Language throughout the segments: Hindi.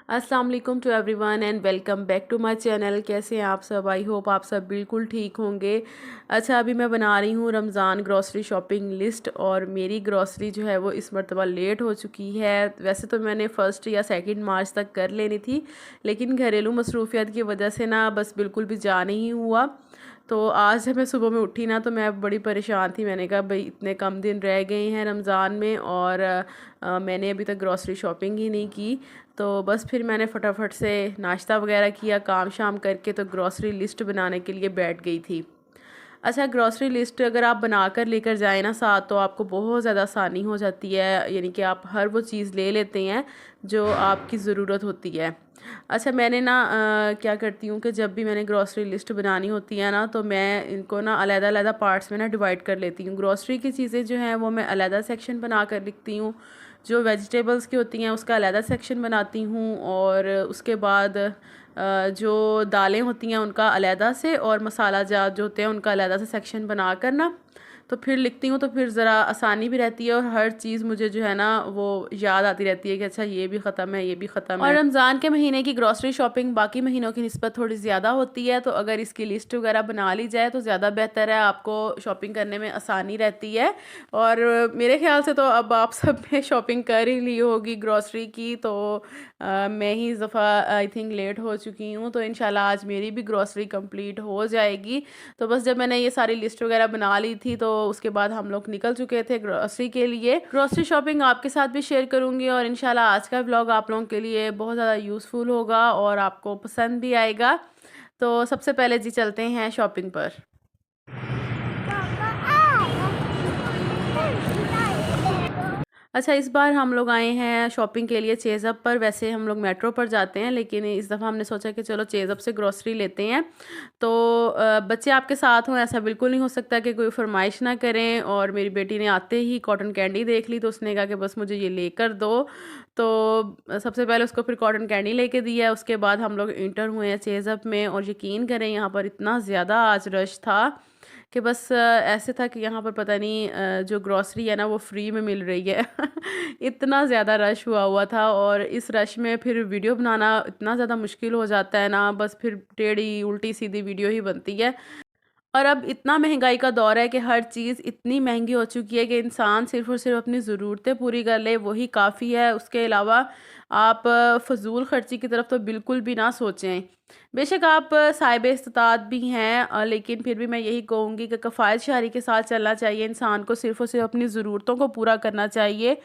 अस्सलाम वालेकुम to everyone and welcome back to my channel. कैसे हैं आप सब? आई होप आप सब बिल्कुल ठीक होंगे। अच्छा, अभी मैं बना रही हूँ रमज़ान ग्रॉसरी शॉपिंग लिस्ट और मेरी ग्रॉसरी जो है वो इस मरतबा लेट हो चुकी है। वैसे तो मैंने फ़र्स्ट या सेकंड मार्च तक कर लेनी थी, लेकिन घरेलू मसरूफियत की वजह से ना बस बिल्कुल भी जा नहीं हुआ। तो आज जब मैं सुबह में उठी ना तो मैं बड़ी परेशान थी। मैंने कहा भाई इतने कम दिन रह गए हैं रमज़ान में और मैंने अभी तक ग्रॉसरी शॉपिंग ही नहीं की। तो बस फिर मैंने फटाफट से नाश्ता वगैरह किया, काम शाम करके तो ग्रॉसरी लिस्ट बनाने के लिए बैठ गई थी। अच्छा, ग्रॉसरी लिस्ट अगर आप बनाकर लेकर जाएँ ना साथ तो आपको बहुत ज़्यादा आसानी हो जाती है, यानी कि आप हर वो चीज़ ले लेते हैं जो आपकी ज़रूरत होती है। अच्छा, मैंने ना क्या करती हूँ कि जब भी मैंने ग्रॉसरी लिस्ट बनानी होती है ना तो मैं इनको ना अलग-अलग पार्ट्स में ना डिवाइड कर लेती हूँ। ग्रॉसरी की चीज़ें जो हैं वो मैं अलग सेक्शन बना कर लिखती हूँ। जो वेजिटेबल्स की होती हैं उसका अलग सेक्शन बनाती हूँ और उसके बाद जो दालें होती हैं उनका अलहदा से और मसाला जात जो होते हैं उनका अलहदा से सेक्शन बना कर ना तो फिर लिखती हूँ, तो फिर ज़रा आसानी भी रहती है और हर चीज़ मुझे जो है ना वो याद आती रहती है कि अच्छा ये भी ख़त्म है, ये भी ख़त्म है। और रमज़ान के महीने की ग्रॉसरी शॉपिंग बाकी महीनों की निस्बत थोड़ी ज़्यादा होती है, तो अगर इसकी लिस्ट वगैरह बना ली जाए तो ज़्यादा बेहतर है, आपको शॉपिंग करने में आसानी रहती है। और मेरे ख़्याल से तो अब आप सब ने शॉपिंग कर ही ली होगी ग्रॉसरी की, तो मैं ही इस दफ़ा आई थिंक लेट हो चुकी हूँ, तो इंशाल्लाह आज मेरी भी ग्रॉसरी कंप्लीट हो जाएगी। तो बस जब मैंने ये सारी लिस्ट वगैरह बना ली थी तो उसके बाद हम लोग निकल चुके थे ग्रॉसरी के लिए। ग्रॉसरी शॉपिंग आपके साथ भी शेयर करूँगी और इंशाल्लाह आज का व्लॉग आप लोगों के लिए बहुत ज़्यादा यूज़फुल होगा और आपको पसंद भी आएगा। तो सबसे पहले जी चलते हैं शॉपिंग पर। अच्छा, इस बार हम लोग आए हैं शॉपिंग के लिए चेज़अप पर। वैसे हम लोग मेट्रो पर जाते हैं, लेकिन इस दफ़ा हमने सोचा कि चलो चेज़अप से ग्रॉसरी लेते हैं। तो बच्चे आपके साथ हों ऐसा बिल्कुल नहीं हो सकता कि कोई फरमाइश ना करें। और मेरी बेटी ने आते ही कॉटन कैंडी देख ली तो उसने कहा कि बस मुझे ये लेकर दो। तो सबसे पहले उसको फिर कॉटन कैंडी लेके दिया। उसके बाद हम लोग इंटर हुए हैं चेज़अप में और यकीन करें यहाँ पर इतना ज़्यादा आज रश था कि बस ऐसे था कि यहाँ पर पता नहीं जो ग्रॉसरी है ना वो फ्री में मिल रही है। इतना ज़्यादा रश हुआ था और इस रश में फिर वीडियो बनाना इतना ज़्यादा मुश्किल हो जाता है ना, बस फिर टेढ़ी उल्टी सीधी वीडियो ही बनती है। और अब इतना महंगाई का दौर है कि हर चीज़ इतनी महंगी हो चुकी है कि इंसान सिर्फ़ और सिर्फ अपनी ज़रूरतें पूरी कर ले वही काफ़ी है। उसके अलावा आप फ़ज़ूल ख़र्ची की तरफ तो बिल्कुल भी ना सोचें। बेशक आप साहिब इस्तात भी हैं, लेकिन फिर भी मैं यही कहूँगी कि कफ़ायत शहरी के साथ चलना चाहिए। इंसान को सिर्फ़ और सिर्फ अपनी ज़रूरतों को पूरा करना चाहिए।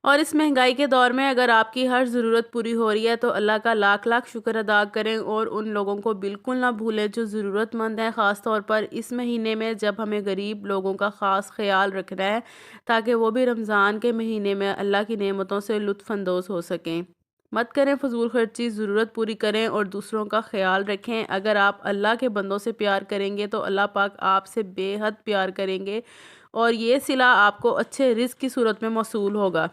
और इस महंगाई के दौर में अगर आपकी हर ज़रूरत पूरी हो रही है तो अल्लाह का लाख लाख शुक्र अदा करें और उन लोगों को बिल्कुल ना भूलें जो ज़रूरतमंद हैं, ख़ास तौर पर इस महीने में जब हमें गरीब लोगों का ख़ास ख्याल रखना है ताकि वो भी रमज़ान के महीने में अल्लाह की नेमतों से लुत्फ़अंदोज़ हो सकें। मत करें फ़जूल खर्ची, ज़रूरत पूरी करें और दूसरों का ख्याल रखें। अगर आप अल्लाह के बंदों से प्यार करेंगे तो अल्लाह पाक आपसे बेहद प्यार करेंगे और ये सिला आपको अच्छे रिज़्क़ की सूरत में मौसूल होगा।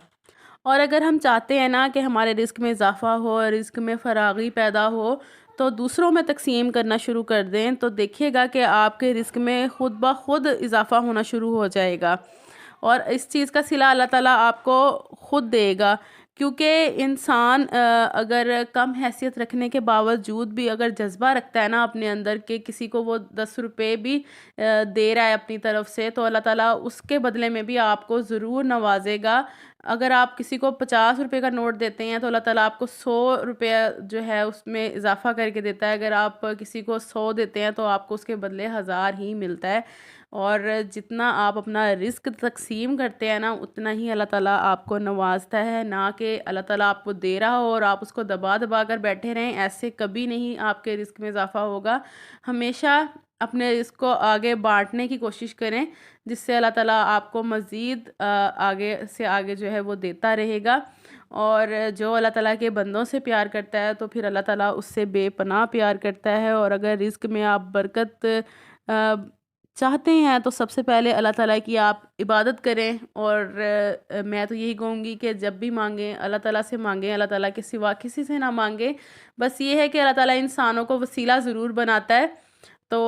और अगर हम चाहते हैं ना कि हमारे रिस्क में इजाफ़ा हो, रिस्क में फ़रागी पैदा हो, तो दूसरों में तक़सीम करना शुरू कर दें, तो देखिएगा कि आपके रिस्क में ख़ुद ब ख़ुद इजाफ़ा होना शुरू हो जाएगा और इस चीज़ का सिला अल्लाह ताला आपको ख़ुद देगा। क्योंकि इंसान अगर कम हैसियत रखने के बावजूद भी अगर जज़्बा रखता है ना अपने अंदर के किसी को वो 10 रुपए भी दे रहा है अपनी तरफ से, तो अल्लाह ताला उसके बदले में भी आपको ज़रूर नवाजेगा। अगर आप किसी को 50 रुपए का नोट देते हैं तो अल्लाह ताला आपको 100 रुपया जो है उसमें इजाफ़ा करके देता है। अगर आप किसी को 100 देते हैं तो आपको उसके बदले 1000 ही मिलता है। और जितना आप अपना रिस्क तकसीम करते हैं ना उतना ही अल्लाह ताला आपको नवाजता है, ना कि अल्लाह ताला आपको दे रहा हो और आप उसको दबा दबा कर बैठे रहें। ऐसे कभी नहीं आपके रिस्क में इजाफ़ा होगा। हमेशा अपने रिस्क को आगे बांटने की कोशिश करें, जिससे अल्लाह ताला आपको मज़ीद आगे से आगे जो है वो देता रहेगा। और जो अल्लाह ताला के बंदों से प्यार करता है तो फिर अल्लाह ताला उससे बेपनाह प्यार करता है। और अगर रिस्क में आप बरकत चाहते हैं तो सबसे पहले अल्लाह ताला की आप इबादत करें। और मैं तो यही कहूँगी कि जब भी मांगें अल्लाह ताला से मांगें, अल्लाह ताला के सिवा किसी से ना मांगें। बस ये है कि अल्लाह ताला इंसानों को वसीला ज़रूर बनाता है। तो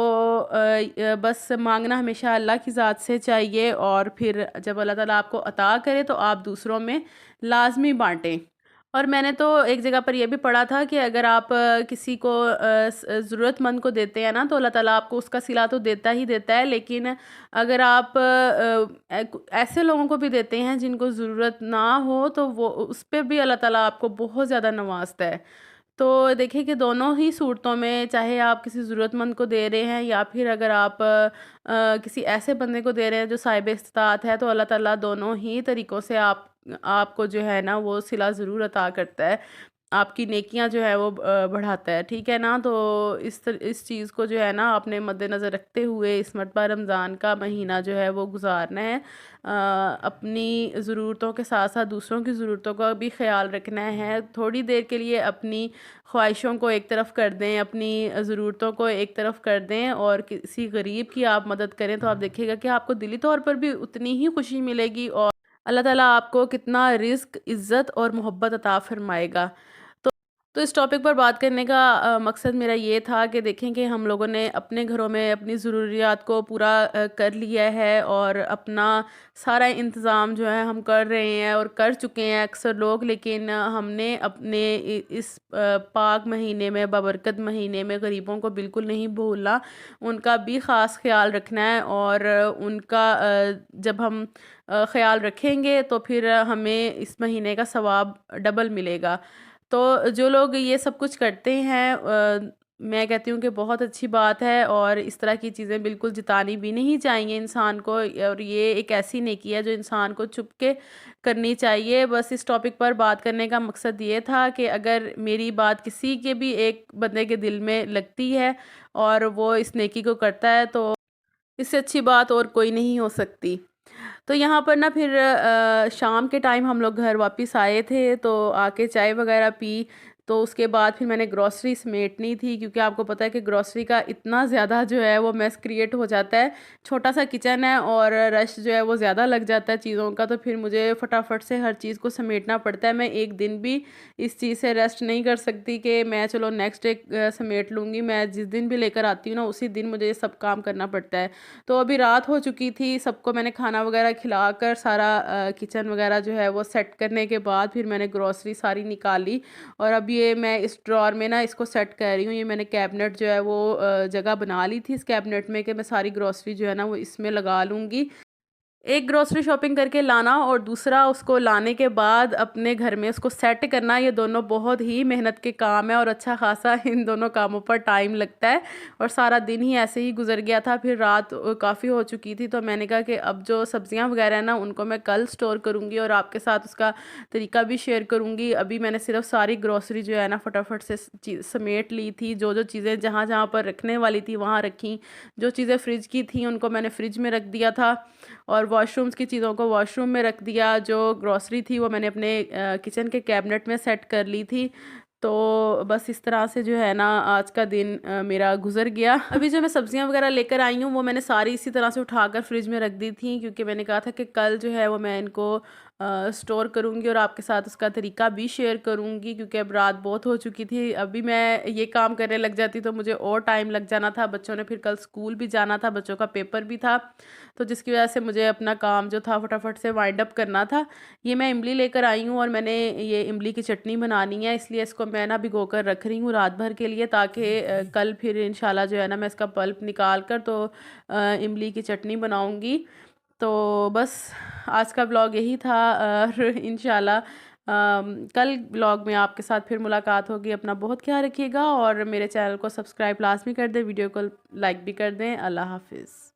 बस मांगना हमेशा अल्लाह की ज़ात से चाहिए और फिर जब अल्लाह ताला आपको अता करे तो आप दूसरों में लाजमी बांटें। और मैंने तो एक जगह पर ये भी पढ़ा था कि अगर आप किसी को ज़रूरतमंद को देते हैं ना, तो अल्लाह ताला आपको उसका सिला तो देता ही देता है, लेकिन अगर आप ऐसे लोगों को भी देते हैं जिनको ज़रूरत ना हो, तो वो उस पे भी अल्लाह ताला आपको बहुत ज़्यादा नवाजता है। तो देखिए कि दोनों ही सूरतों में, चाहे आप किसी ज़रूरतमंद को दे रहे हैं या फिर अगर आप किसी ऐसे बंदे को दे रहे हैं जो साहिब इस्तात है, तो अल्लाह ताला दोनों ही तरीक़ों से आपको जो है ना वो सिला ज़रूर अता करता है। आपकी नेकियां जो है वो बढ़ाता है, ठीक है ना। तो इस चीज़ को जो है ना आपने मद्देनज़र रखते हुए इस मरतबा रमज़ान का महीना जो है वो गुजारना है। अपनी ज़रूरतों के साथ साथ दूसरों की ज़रूरतों का भी ख्याल रखना है। थोड़ी देर के लिए अपनी ख्वाहिशों को एक तरफ कर दें, अपनी ज़रूरतों को एक तरफ कर दें और किसी गरीब की आप मदद करें, तो आप देखिएगा कि आपको दिली तौर पर भी उतनी ही खुशी मिलेगी और अल्लाह ताला आपको कितना रिज़्क, इज़्ज़त और मोहब्बत अता फ़रमाएगा। तो इस टॉपिक पर बात करने का मकसद मेरा ये था कि देखें कि हम लोगों ने अपने घरों में अपनी ज़रूरियात को पूरा कर लिया है और अपना सारा इंतज़ाम जो है हम कर रहे हैं और कर चुके हैं अक्सर लोग, लेकिन हमने अपने इस पाक महीने में, बाबरकत महीने में गरीबों को बिल्कुल नहीं भूलना, उनका भी ख़ास ख्याल रखना है। और उनका जब हम ख्याल रखेंगे तो फिर हमें इस महीने का सवाब डबल मिलेगा। तो जो लोग ये सब कुछ करते हैं, मैं कहती हूँ कि बहुत अच्छी बात है और इस तरह की चीज़ें बिल्कुल जतानी भी नहीं चाहिए इंसान को, और ये एक ऐसी नेकी है जो इंसान को छुप के करनी चाहिए। बस इस टॉपिक पर बात करने का मकसद ये था कि अगर मेरी बात किसी के भी एक बंदे के दिल में लगती है और वो इस नेकी को करता है, तो इससे अच्छी बात और कोई नहीं हो सकती। तो यहाँ पर ना फिर शाम के टाइम हम लोग घर वापस आए थे, तो आके चाय वगैरह पी। तो उसके बाद फिर मैंने ग्रॉसरी समेटनी थी, क्योंकि आपको पता है कि ग्रॉसरी का इतना ज़्यादा जो है वो मेस क्रिएट हो जाता है। छोटा सा किचन है और रश जो है वो ज़्यादा लग जाता है चीज़ों का, तो फिर मुझे फटाफट से हर चीज़ को समेटना पड़ता है। मैं एक दिन भी इस चीज़ से रेस्ट नहीं कर सकती कि मैं चलो नेक्स्ट डे समेट लूँगी। मैं जिस दिन भी लेकर आती हूँ ना, उसी दिन मुझे ये सब काम करना पड़ता है। तो अभी रात हो चुकी थी, सबको मैंने खाना वगैरह खिलाकर सारा किचन वगैरह जो है वो सेट करने के बाद फिर मैंने ग्रॉसरी सारी निकाली और अब ये मैं इस ड्रॉर में ना इसको सेट कर रही हूँ। ये मैंने कैबिनेट जो है वो जगह बना ली थी इस कैबिनेट में कि मैं सारी ग्रॉसरी जो है ना वो इसमें लगा लूँगी। एक ग्रोसरी शॉपिंग करके लाना और दूसरा उसको लाने के बाद अपने घर में उसको सेट करना, ये दोनों बहुत ही मेहनत के काम है और अच्छा खासा इन दोनों कामों पर टाइम लगता है। और सारा दिन ही ऐसे ही गुजर गया था, फिर रात काफ़ी हो चुकी थी, तो मैंने कहा कि अब जो सब्जियां वगैरह है ना उनको मैं कल स्टोर करूंगी और आपके साथ उसका तरीका भी शेयर करूंगी। अभी मैंने सिर्फ सारी ग्रोसरी जो है ना फटाफट से समेट ली थी। जो जो चीज़ें जहाँ जहाँ पर रखने वाली थी वहाँ रखी, जो चीज़ें फ्रिज की थी उनको मैंने फ्रिज में रख दिया था और वॉशरूम्स की चीज़ों को वॉशरूम में रख दिया। जो ग्रॉसरी थी वो मैंने अपने किचन के कैबिनेट में सेट कर ली थी। तो बस इस तरह से जो है ना आज का दिन मेरा गुजर गया। अभी जो मैं सब्जियां वगैरह लेकर आई हूँ वो मैंने सारी इसी तरह से उठाकर फ्रिज में रख दी थी, क्योंकि मैंने कहा था कि कल जो है वो मैं इनको स्टोर करूँगी और आपके साथ उसका तरीका भी शेयर करूँगी, क्योंकि अब रात बहुत हो चुकी थी। अभी मैं ये काम करने लग जाती तो मुझे और टाइम लग जाना था। बच्चों ने फिर कल स्कूल भी जाना था, बच्चों का पेपर भी था, तो जिसकी वजह से मुझे अपना काम जो था फटाफट से वाइंड अप करना था। ये मैं इमली लेकर आई हूँ और मैंने ये इमली की चटनी बनानी है, इसलिए इसको मैं ना भिगो कर रख रही हूँ रात भर के लिए, ताकि कल फिर इंशाल्लाह जो है ना मैं इसका पल्प निकाल कर तो इमली की चटनी बनाऊँगी। तो बस आज का ब्लॉग यही था और इंशाल्लाह कल ब्लॉग में आपके साथ फिर मुलाकात होगी। अपना बहुत ख्याल रखिएगा और मेरे चैनल को सब्सक्राइब लाजमी कर दें, वीडियो को लाइक भी कर दें। अल्लाह हाफिज़।